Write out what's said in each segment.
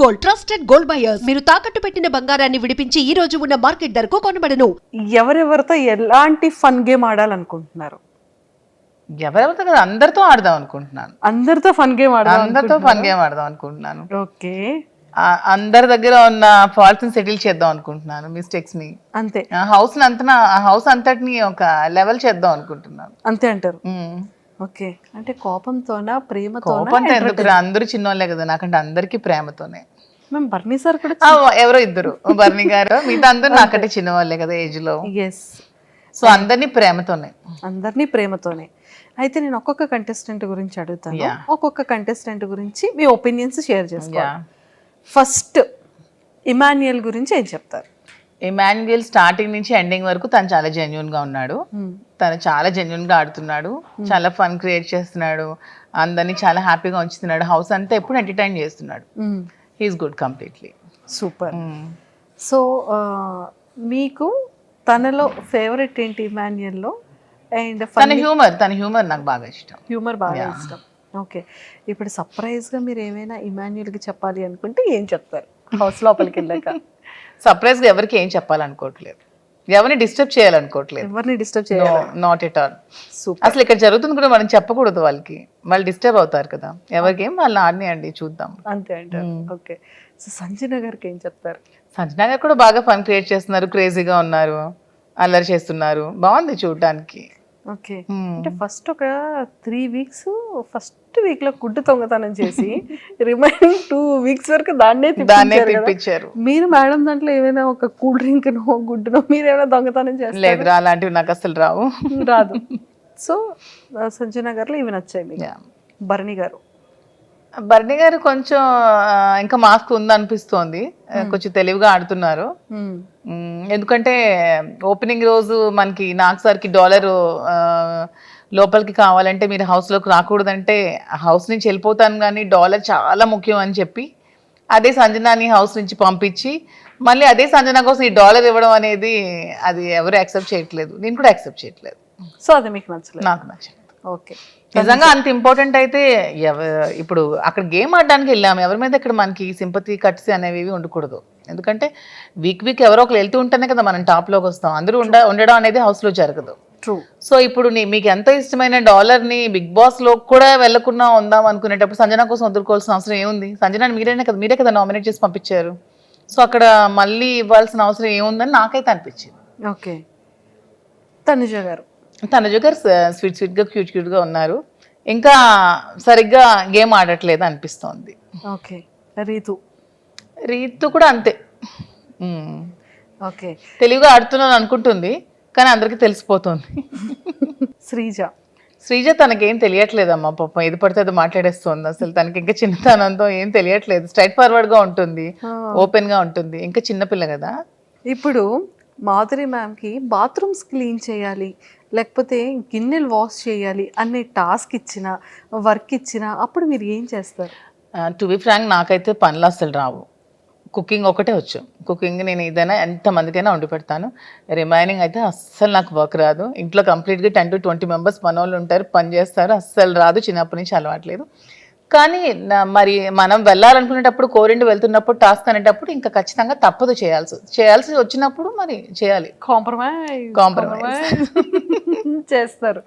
Gold, trusted gold buyers. మీరు తాకట్టు పెట్టిన బంగారాన్ని విడిపించి ఈ రోజు ఉన్న మార్కెట్ ధరకు కొనబడను. ఎవరెవరితో ఎలాంటి ఫన్ గేమ్ ఆడాలనుకుంటున్నారు? ఎవరెవరితో కదా అందరితో ఆడదాం అనుకుంటున్నాను. అందరితో ఫన్ గేమ్ అందరితో ఫన్ గేమ్ ఆడదాం అనుకుంటున్నాను. ఓకే, అందరి దగ్గర ఉన్న ఫాల్ట్స్ సెటిల్ చేద్దాం అనుకుంటున్నాను, మిస్టేక్స్ ని. అంతే. హౌస్ అంతటిని ఒక లెవెల్ చేద్దాం అనుకుంటున్నాను. అంతే అంటారు. ఓకే, అంటే కోపంతోనా ప్రేమతోనా? కోపంతో ఎందుకు, అందరూ చిన్నోళ్ళే కదా, నాకంటే అందరికి ప్రేమతోనే. మేము బర్నీ సార్ కూడా ఎవరో ఇద్దరు, బర్నీ గారు, మిగతా అందరూ నాకంటే చిన్నవాళ్ళే కదా ఏజ్ లో. సో అందరినీ ప్రేమతోనే. అందరినీ ప్రేమతోనే. అయితే నేను ఒక్కొక్క కంటెస్టెంట్ గురించి అడుగుతాను, ఒక్కొక్క కంటెస్టెంట్ గురించి మీ ఒపీనియన్స్ షేర్ చేసుకోవాలి. ఫస్ట్ ఇమాన్యుయల్ గురించి ఏం చెప్తారు? ఇమాన్యుయల్ స్టార్టింగ్ నుంచి ఎండింగ్ వరకు తను చాలా జెన్యున్ గా ఉన్నాడు. తను చాలా జెన్యున్ గా ఆడుతున్నాడు, చాలా ఫన్ క్రియేట్ చేస్తున్నాడు, అందరినీ చాలా హ్యాపీగా ఉంచుతున్నాడు, హౌస్ అంతా ఎప్పుడు ఎంటర్టైన్ చేస్తున్నాడు. He's good completely. Super. So మీకు తనలో ఫేవరెట్ ఏంటి ఇమాన్యుయల్లో? అండ్ తన హ్యూమర్ నాకు బాగా ఇష్టం. హ్యూమర్ బాగా ఇష్టం. ఓకే, ఇప్పుడు సర్ప్రైజ్ గా మీరు ఏమైనా ఇమాన్యుయల్కి చెప్పాలి అనుకుంటే ఏం చెప్తారు హౌస్ లోపలికి వెళ్ళాక? సర్ప్రైజ్ గా ఎవరికి ఏం చెప్పాలనుకోవట్లేదు, ఎవరిని డిస్టర్బ్ చేయాలనుకోవట్లేదు. ఎవరిని డిస్టర్బ్ చేయాలి? Not at all. అసలు ఇక్కడ జరుగుతుంది కూడా మనం చెప్పకూడదు, వాళ్ళకి వాళ్ళు డిస్టర్బ్ అవుతారు కదా. ఎవరికేం వాళ్ళని ఆడినాయండి, చూద్దాం అంతే అంటారు. ఓకే, సో సంజన గారికి ఏం చెప్తారు? సంజన గారు కూడా బాగా ఫన్ క్రియేట్ చేస్తున్నారు, క్రేజీగా ఉన్నారు, అల్లరి చేస్తున్నారు, బాగుంది చూడటానికి. ఓకే, అంటే ఫస్ట్ ఒక 3 weeks ఫస్ట్ వీక్ లో గుడ్డు దొంగతనం చేసి రిమైనింగ్ 2 weeks వరకు దాన్నే తిప్పించారు. మీరు మేడం దాంట్లో ఏమైనా ఒక కూల్ డ్రింక్ నో గుడ్డునో మీరు ఏమైనా దొంగతనం చేస్తారు? లేదు, అలాంటివి నాకు అసలు రాదు. సో సంజన గారిలో ఇవి నచ్చాయి మీకు. బర్నీ గారు కొంచెం ఇంకా మాస్క్ ఉందనిపిస్తోంది, కొంచెం తెలివిగా ఆడుతున్నారు. ఎందుకంటే ఓపెనింగ్ రోజు మనకి నాగ్ సార్కి $1 లోపలికి కావాలంటే మీరు హౌస్లోకి రాకూడదంటే హౌస్ నుంచి వెళ్ళిపోతాను కానీ $1 చాలా ముఖ్యం అని చెప్పి అదే సంజనాని హౌస్ నుంచి పంపించి మళ్ళీ అదే సంజన కోసం ఈ $1 ఇవ్వడం అనేది అది ఎవరు యాక్సెప్ట్ చేయట్లేదు, నేను కూడా యాక్సెప్ట్ చేయట్లేదు. సో అది మీకు నచ్చలేదు? నాకు నచ్చలేదు. ఓకే, నిజంగా అంత ఇంపార్టెంట్ అయితే ఇప్పుడు అక్కడ గేమ్ ఆడడానికి వెళ్ళాము, ఎవరి మీద ఇక్కడ మనకి సింపతి కట్స్ అనేవి ఉండకూడదు. ఎందుకంటే వీక్ ఎవరో ఒకరు వెళ్తూ ఉంటేనే కదా మనం టాప్లోకి వస్తాం, అందరూ ఉండడం అనేది హౌస్లో జరగదు. సో ఇప్పుడు మీకు ఎంత ఇష్టమైన $1ని బిగ్ బాస్ లో కూడా వెళ్లకుండా ఉందాం అనుకునేటప్పుడు సంజన కోసం వదులుకోవాల్సిన అవసరం ఏముంది? సంజనాని మీరే కదా నామినేట్ చేసి పంపించారు. సో అక్కడ మళ్ళీ ఇవ్వాల్సిన అవసరం ఏముందని నాకైతే అనిపించింది. ఓకే, తనుజ గారు స్వీట్ గా క్యూట్ గా ఉన్నారు, ఇంకా సరిగ్గా గేమ్ ఆడట్లేదు అనిపిస్తోంది. ఓకే, రీతు కూడా అంతే. ఓకే, తెలివిగా ఆడుతున్నాను అనుకుంటుంది కానీ అందరికి తెలిసిపోతుంది. శ్రీజ తనకేం తెలియట్లేదమ్మా, పాపం ఏది పడితే అది మాట్లాడేస్తుంది. అసలు తనకి ఇంకా చిన్నతనంతో ఏం తెలియట్లేదు, స్ట్రైట్ ఫార్వర్డ్ గా ఉంటుంది, ఓపెన్ గా ఉంటుంది, ఇంకా చిన్నపిల్ల కదా. ఇప్పుడు మాధురి మ్యామ్కి బాత్రూమ్స్ క్లీన్ చేయాలి లేకపోతే గిన్నెలు వాష్ చేయాలి అనే టాస్క్ ఇచ్చిన వర్క్ ఇచ్చిన అప్పుడు మీరు ఏం చేస్తారు? టు బి ఫ్రాంక్ నాకైతే పనులు అసలు రావు, కుకింగ్ ఒకటే వచ్చు. కుకింగ్ నేను ఏదైనా ఎంతమందికైనా వండి పెడతాను, రిమైనింగ్ అయితే అస్సలు నాకు వర్క్ రాదు. ఇంట్లో కంప్లీట్గా 10 to 20 members పనులు ఉంటారు, పని చేస్తారు, అస్సలు రాదు, చిన్నప్పటి నుంచి అలవాట్లేదు. కానీ మరి మనం వెళ్ళాలనుకునేటప్పుడు కోరిండి వెళ్తున్నప్పుడు టాస్క్ అనేటప్పుడు ఇంకా ఖచ్చితంగా తప్పదు, చేయాల్సి వచ్చినప్పుడు మరి చేయాలి, కాంప్రమైజ్ చేస్తారు.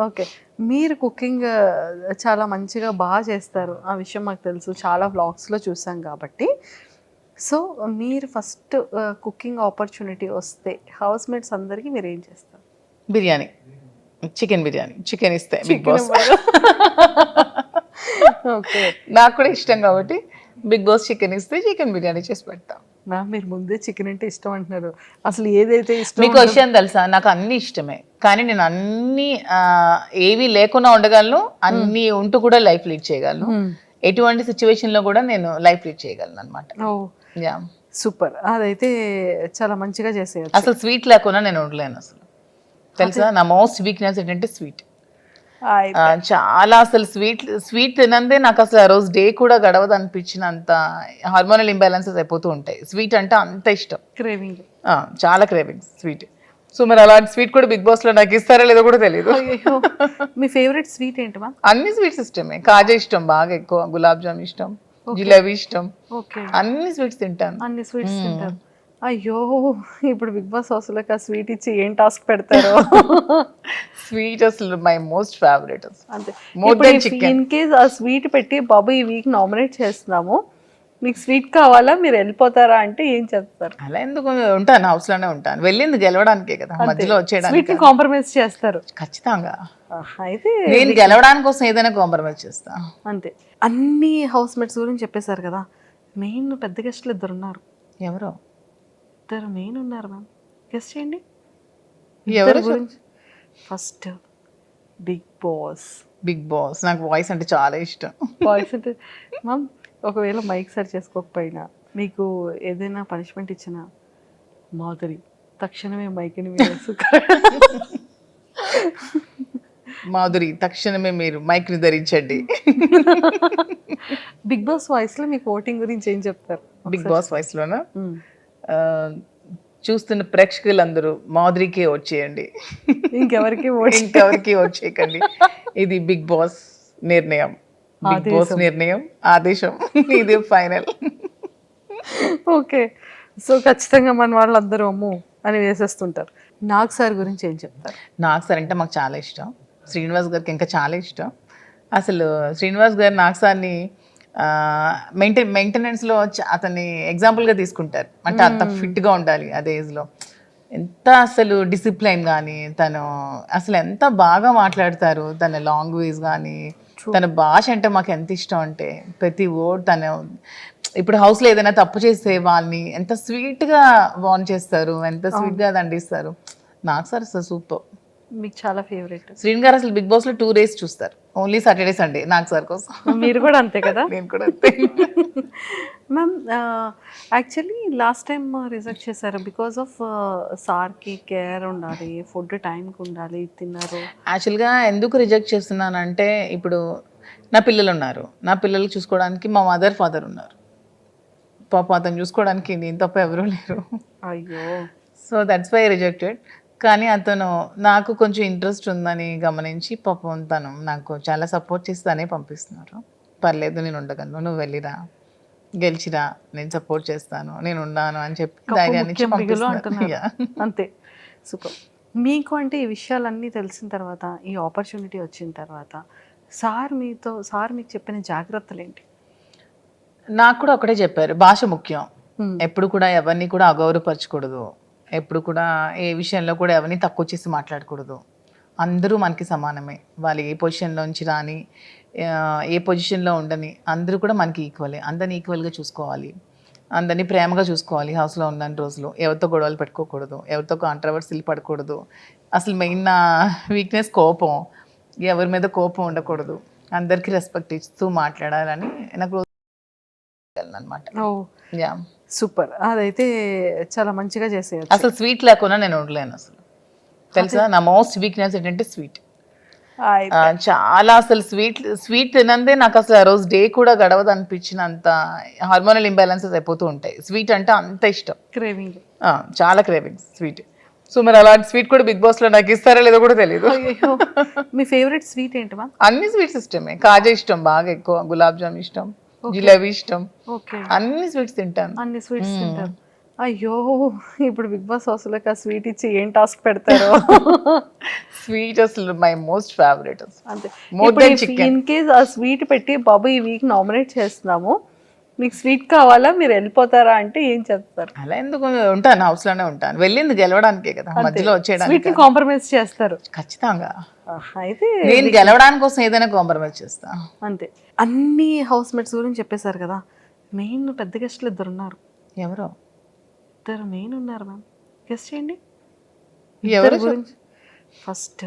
ఓకే, మీరు కుకింగ్ చాలా మంచిగా బాగా చేస్తారు, ఆ విషయం మాకు తెలుసు, చాలా వ్లాగ్స్లో చూసాం కాబట్టి. సో మీరు ఫస్ట్ కుకింగ్ ఆపర్చునిటీ వస్తే హౌస్ మేట్స్ అందరికీ మీరు ఏం చేస్తారు? చికెన్ బిర్యానీ ఇస్తే బిగ్ బాస్. ఓకే, నాకు కూడా ఇష్టం కాబట్టి బిగ్ బాస్ చికెన్ ఇస్తే చికెన్ బిర్యానీ చేసి పెడతా. మీరు ముందే చికెన్ అంటే ఇష్టం అంటున్నారు, అసలు ఏదైతే ఇష్టం? మీకు విషయం తెలుసా, నాకు అన్ని ఇష్టమే కానీ నేను అన్ని ఏవి లేకుండా ఉండగలను, అన్ని ఉంటూ కూడా లైఫ్ లీడ్ చేయగలను, ఎటువంటి సిచ్యువేషన్ లో కూడా నేను లైఫ్ లీడ్ చేయగలను అనమాట. సూపర్, అదైతే చాలా మంచిగా చేసేయచ్చు. అసలు స్వీట్ లేకుండా నేను ఉండలేను అసలు, తెలుసా? నా మోస్ట్ వీక్నెస్ ఏంటంటే స్వీట్. చాలా అసలు స్వీట్ తినందే నాకు అసలు ఆ రోజు డే కూడా గడవదు అనిపించినంత హార్మోనల్ ఇంబ్యాలెన్సెస్ అయిపోతూ ఉంటాయి. స్వీట్ అంటే అంత ఇష్టం, చాలా క్రేవింగ్ స్వీట్. సో మరి అలాంటి స్వీట్ కూడా బిగ్ బాస్ లో నాకు ఇస్తారా లేదో కూడా తెలియదు. మీ ఫేవరెట్ స్వీట్ ఏంటి? అన్ని స్వీట్స్ ఇష్టమే, కాజా ఇష్టం బాగా ఎక్కువ, గులాబ్ జామ్ ఇష్టం, జిలేబీ ఇష్టం, ఓకే. అన్ని స్వీట్స్ తింటాను. అన్ని స్వీట్స్ తింటారు. అయ్యో! ఇప్పుడు బిగ్ బాస్ హౌస్‌లోకి ఆ స్వీట్ ఇచ్చి ఏం టాస్క్ పెడతారో. స్వీట్ అసలు మై మోస్ట్ ఫేవరెట్. అంతే. మోర్ ఇప్పుడు దెన్ చికెన్. ఇన్ కేస్ ఆ స్వీట్ పెట్టి బాబు ఈ వీక్ నామినేట్ చేస్తున్నాము. మీకు స్వీట్ కావాలా? మీరు వెళ్ళిపోతారా అంటే ఏం చెప్తారు? అలా ఎందుకు ఉంటాను, హౌస్ లోనే ఉంటాను. వెళ్ళింది గెలవడానికే కదా, మధ్యలో వచ్చేయడానికి స్వీట్ ని కాంప్రమైజ్ చేస్తారు. ఖచ్చితంగా. అయితే నేను గెలవడానికి కోసం ఏదైనా కాంప్రమైజ్ చేస్తా. అంతే. అన్ని హౌస్ మేట్స్ గురించి చెప్పేశారు కదా. మెయిన్ పెద్ద గెస్ట్లు ఇద్దరు ఉన్నారు. ఎవరో ఇద్దరు మెయిన్ ఉన్నారు మ్యామ్. గెస్ట్ చేయండి. ఎవరు ఇద్దరి గురించి. First Bigg Boss. Bigg Boss. నాకు వాయిస్ అంటే చాలా ఇష్టం. వాయిస్ అంటే మ్యామ్ ఒకవేళ మైక్ సరి చేసుకోకపోయినా మీకు ఏదైనా పనిష్మెంట్ ఇచ్చినా మాధురి తక్షణమే మైక్ని మీరు మాధురి తక్షణమే మీరు మైక్ ని ధరించండి. బిగ్ బాస్ వాయిస్ లో మీకు ఓటింగ్ గురించి ఏం చెప్తారు? బిగ్ బాస్ వాయిస్ లోనా చూస్తున్న ప్రేక్షకులందరూ మాధురికే వచ్చేయండి, ఇంకెవరికి ఇంకెవరికి వచ్చేయకండి. ఇది బిగ్ బాస్ నిర్ణయం, బిగ్ బాస్ నిర్ణయం, ఆదేశం, ఇది ఫైనల్. ఓకే. సో ఖచ్చితంగా మన వాళ్ళందరూ అమ్ము అని వేసేస్తుంటారు. నాగ్ సార్ గురించి ఏం చెప్తారు? నాగ్ సార్ అంటే మాకు చాలా ఇష్టం. శ్రీనివాస్ గారికి ఇంకా చాలా ఇష్టం. అసలు శ్రీనివాస్ గారు నాగ్ సార్ని మెయింటెనెన్స్లో అతన్ని ఎగ్జాంపుల్గా తీసుకుంటారు. అంటే అంత ఫిట్గా ఉండాలి అదే ఏజ్లో. ఎంత అసలు డిసిప్లైన్ కానీ, తను అసలు ఎంత బాగా మాట్లాడతారు, తన లాంగ్వేజ్ కానీ, తన భాష అంటే మాకు ఎంత ఇష్టం అంటే ప్రతి వర్డ్ తను. ఇప్పుడు హౌస్లో ఏదైనా తప్పు చేస్తే వాళ్ళని ఎంత స్వీట్గా వార్న్ చేస్తారు, ఎంత స్వీట్గా దండిస్తారు. నాకు సార్ అసలు సూపర్. మీకు చాలా ఫేవరెట్. శ్రీన్ గారు అసలు బిగ్ బాస్లో 2 days చూస్తారు, ఓన్లీ సాటర్డే సండే. నాకు సార్ కోసం. మీరు కూడా అంతే కదా? నేను కూడా అంతే. Ma'am actually last time reject చేశారు బికాస్ ఆఫ్ సార్కి కేర్ ఉండాలి, ఫుడ్ టైంకి ఉండాలి, తిన్నారు. యాక్చువల్గా ఎందుకు రిజెక్ట్ చేస్తున్నానంటే, ఇప్పుడు నా పిల్లలు ఉన్నారు, నా పిల్లలు చూసుకోవడానికి మా మదర్ ఫాదర్ ఉన్నారు. పాప అతను చూసుకోవడానికి నేను తప్ప ఎవరూ లేరు. అయ్యో. So that's why rejected. కానీ అతను నాకు కొంచెం ఇంట్రెస్ట్ ఉందని గమనించి పాపం తను నాకు చాలా సపోర్ట్ చేసి తనే పంపిస్తున్నారు. పర్లేదు నేను ఉండగలను, నువ్వు వెళ్ళిరా, గెలిచిరా, నేను సపోర్ట్ చేస్తాను, నేను ఉన్నాను అని చెప్పి ధైర్యాన్ని ఇచ్చి పంపిస్తున్నారు. అంతే. సూపర్. మీకు అంటే ఈ విషయాలన్నీ తెలిసిన తర్వాత, ఈ ఆపర్చునిటీ వచ్చిన తర్వాత సార్ మీకు చెప్పిన జాగ్రత్తలు ఏంటి? నాకు కూడా ఒకటే చెప్పారు, భాష ముఖ్యం. ఎప్పుడు కూడా ఎవరిని కూడా అగౌరవపరచకూడదు, ఎప్పుడు కూడా ఏ విషయంలో కూడా ఎవరిని తక్కువ చేసి మాట్లాడకూడదు. అందరూ మనకి సమానమే, వాళ్ళు ఏ పొజిషన్లోంచి రాని, ఏ పొజిషన్లో ఉండని, అందరూ కూడా మనకి ఈక్వలే. అందరిని ఈక్వల్గా చూసుకోవాలి, అందరినీ ప్రేమగా చూసుకోవాలి. హౌస్లో ఉన్న రోజులు ఎవరితో గొడవలు పెట్టుకోకూడదు, ఎవరితో కాంట్రవర్సీలు పడకూడదు. అసలు మెయిన్ నా వీక్నెస్ కోపం, ఎవరి మీద కోపం ఉండకూడదు, అందరికీ రెస్పెక్ట్ ఇస్తూ మాట్లాడాలని నాకు అనమాట. Yeah, super. అదైతే చాలా మంచిగా చేసేది. అసలు స్వీట్ లేకుండా నేను ఉండలేను అసలు, తెలుసా? నా మోస్ట్ వీక్నెస్ ఏంటంటే స్వీట్. చాలా అసలు స్వీట్ తినందే నాకు అసలు ఆ రోజు డే కూడా గడవదు అనిపించినంత హార్మోనల్ ఇంబ్యాలెన్సెస్ అయిపోతూ ఉంటాయి. స్వీట్ అంటే అంత ఇష్టం, క్రేవింగ్, చాలా క్రేవింగ్స్ స్వీట్. సో మరి అలాంటి స్వీట్ కూడా బిగ్ బాస్ లో నాకు ఇస్తారో లేదో కూడా తెలియదు. మీ ఫేవరెట్ స్వీట్ ఏంటి మా? అన్ని స్వీట్స్ ఇష్టమే. కాజా ఇష్టం బాగా ఎక్కువ, గులాబ్ జామ్ ఇష్టం, జిలేబీ ఇష్టం, అన్ని స్వీట్స్ తింటాను. అన్ని స్వీట్స్ తింటారు. అయ్యో, ఇప్పుడు బిగ్ బాస్ హౌస్‌లోకి ఆ స్వీట్ ఇచ్చి ఏం టాస్క్ పెడతారో. స్వీట్ అసలు మై మోస్ట్ ఫేవరెట్. అంతే. More than chicken. In case ఆ స్వీట్ పెట్టి బాబు ఈ వీక్ నామినేట్ చేస్తున్నాము, మీకు స్వీట్ కావాలా? మీరు వెళ్ళిపోతారా అంటే ఏం చెప్తారు? అలా ఎందుకు ఉంటాను, హౌస్ లోనే ఉంటాను. వెళ్ళింది గెలవడానికే కదా, మధ్యలో వచ్చేయడానికి. స్వీట్ ని కాంప్రమైజ్ చేస్తారు. ఖచ్చితంగా. అయితే నేను గెలవడానికి కోసం ఏదైనా కాంప్రమైజ్ చేస్తా. అంతే. అన్ని హౌస్ మేట్స్ గురించి చెప్పేశారు కదా. మెయిన్ పెద్ద గెస్ట్లు ఇద్దరు ఉన్నారు. ఎవరో ఇద్దరు మెయిన్ ఉన్నారు మ్యామ్. గెస్ట్ చేయండి. ఎవరి గురించి. First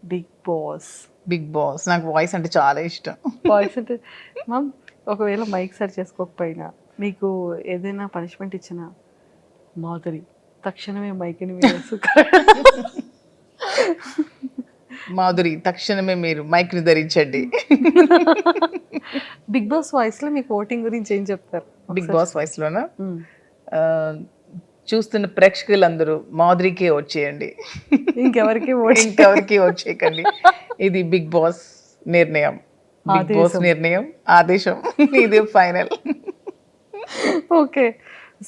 Bigg Boss. Bigg Boss. నాకు వాయిస్ అంటే చాలా ఇష్టం. వాయిస్ అంటే మ్యామ్ ఒకవేళ మైక్ సరి చేసుకోకపోయినా, మీకు ఏదైనా పనిష్మెంట్ ఇచ్చినా మాధురి తక్షణమే మైక్ని మీరు మాధురి తక్షణమే మీరు మైక్ ని ధరించండి. బిగ్ బాస్ వాయిస్ లో మీకు ఓటింగ్ గురించి ఏం చెప్తారు? బిగ్ బాస్ వాయిస్ లోనా చూస్తున్న ప్రేక్షకులందరూ మాధురికే వచ్చేయండి, ఇంకెవరికి వచ్చేయకండి. ఇది బిగ్ బాస్ నిర్ణయం, బిగ్ బాస్ నిర్ణయం ఆదేశం ఇది ఫైనల్. ఓకే.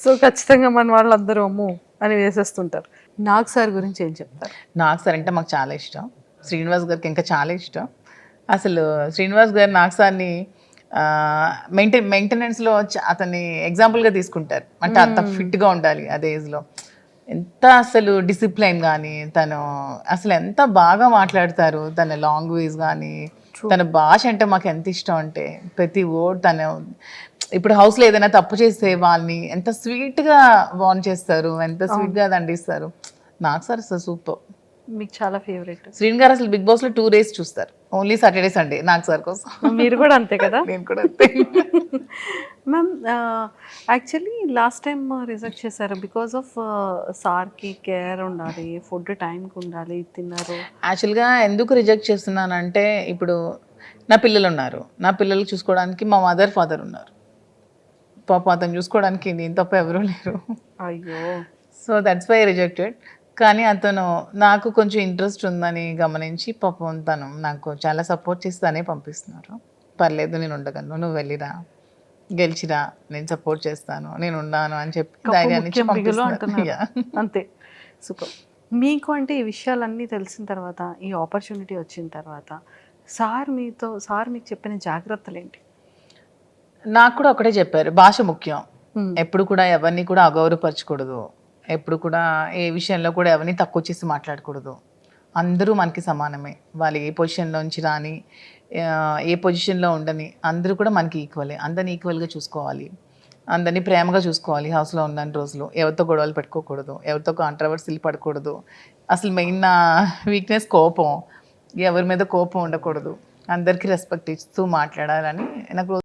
సో ఖచ్చితంగా మన వాళ్ళందరూ అమ్ము అని వేసేస్తుంటారు. నాగ్ సార్ గురించి ఏం చెప్తారు? నాగ్ సార్ అంటే మాకు చాలా ఇష్టం, శ్రీనివాస్ గారికి ఇంకా చాలా ఇష్టం. అసలు శ్రీనివాస్ గారు నాగ్ సార్ని మెయింటెనెన్స్లో అతన్ని ఎగ్జాంపుల్గా తీసుకుంటారు. అంటే అంత ఫిట్గా ఉండాలి అదే ఏజ్లో. ఎంత అసలు డిసిప్లైన్ కానీ తను అసలు ఎంత బాగా మాట్లాడతారు, తన లాంగ్వేజ్ కానీ తన భాష అంటే మాకు ఎంత ఇష్టం అంటే ప్రతి వర్డ్ తను. ఇప్పుడు హౌస్లో ఏదైనా తప్పు చేస్తే వాళ్ళని ఎంత స్వీట్గా వార్న్ చేస్తారు, ఎంత స్వీట్గా దండిస్తారు. నాకు సార్ అసలు సూపర్. మీకు చాలా ఫేవరెట్. శ్రీన్ గారు అసలు బిగ్ బాస్లో 2 days చూస్తారు, ఓన్లీ సాటర్డే సండే నాకు సార్ కోసం. మీరు కూడా అంతే కదా? నేను కూడా అంతే. Ma'am actually last time reject చేశారు బికాస్ ఆఫ్ సార్కి కేర్ ఉండాలి, ఫుడ్ టైంకి ఉండాలి, తిన్నారు. యాక్చువల్గా ఎందుకు రిజెక్ట్ చేస్తున్నానంటే ఇప్పుడు నా పిల్లలు ఉన్నారు, నా పిల్లలు చూసుకోవడానికి మా మదర్ ఫాదర్ ఉన్నారు. పాప అతను చూసుకోవడానికి నేను తప్ప ఎవరూ లేరు. అయ్యో. So that's why rejected. కానీ అతను నాకు కొంచెం ఇంట్రెస్ట్ ఉందని గమనించి పాపం తను నాకు చాలా సపోర్ట్ చేసి తనే పంపిస్తున్నారు. పర్లేదు నేను ఉండగలను, నువ్వు వెళ్ళిరా, గెలిచిరా, నేను సపోర్ట్ చేస్తాను, నేను ఉన్నాను అని చెప్పి ధైర్యాన్ని ఇచ్చి పంపిస్తున్నారు. Yeah. అంతే. సూపర్. మీకు అంటే ఈ విషయాలన్నీ తెలిసిన తర్వాత, ఈ ఆపర్చునిటీ వచ్చిన తర్వాత సార్ మీకు చెప్పిన జాగ్రత్తలు ఏంటి? నాకు కూడా ఒకటే చెప్పారు, భాష ముఖ్యం, ఎప్పుడు కూడా ఎవరిని కూడా అగౌరవపరచకూడదు, ఎప్పుడు కూడా ఏ విషయంలో కూడా ఎవరిని తక్కువ చేసి మాట్లాడకూడదు. అందరూ మనకి సమానమే, వాళ్ళు ఏ పొజిషన్లోంచి రాని ఏ పొజిషన్లో ఉండని అందరూ కూడా మనకి ఈక్వలే. అందరిని ఈక్వల్గా చూసుకోవాలి, అందరినీ ప్రేమగా చూసుకోవాలి. హౌస్లో ఉన్న రోజులు ఎవరితో గొడవలు పెట్టుకోకూడదు, ఎవరితో కాంట్రవర్సీలు పడకూడదు. అసలు మెయిన్ నా వీక్నెస్ కోపం, ఎవరి మీద కోపం ఉండకూడదు, అందరికీ రెస్పెక్ట్ ఇస్తూ మాట్లాడాలని నాకు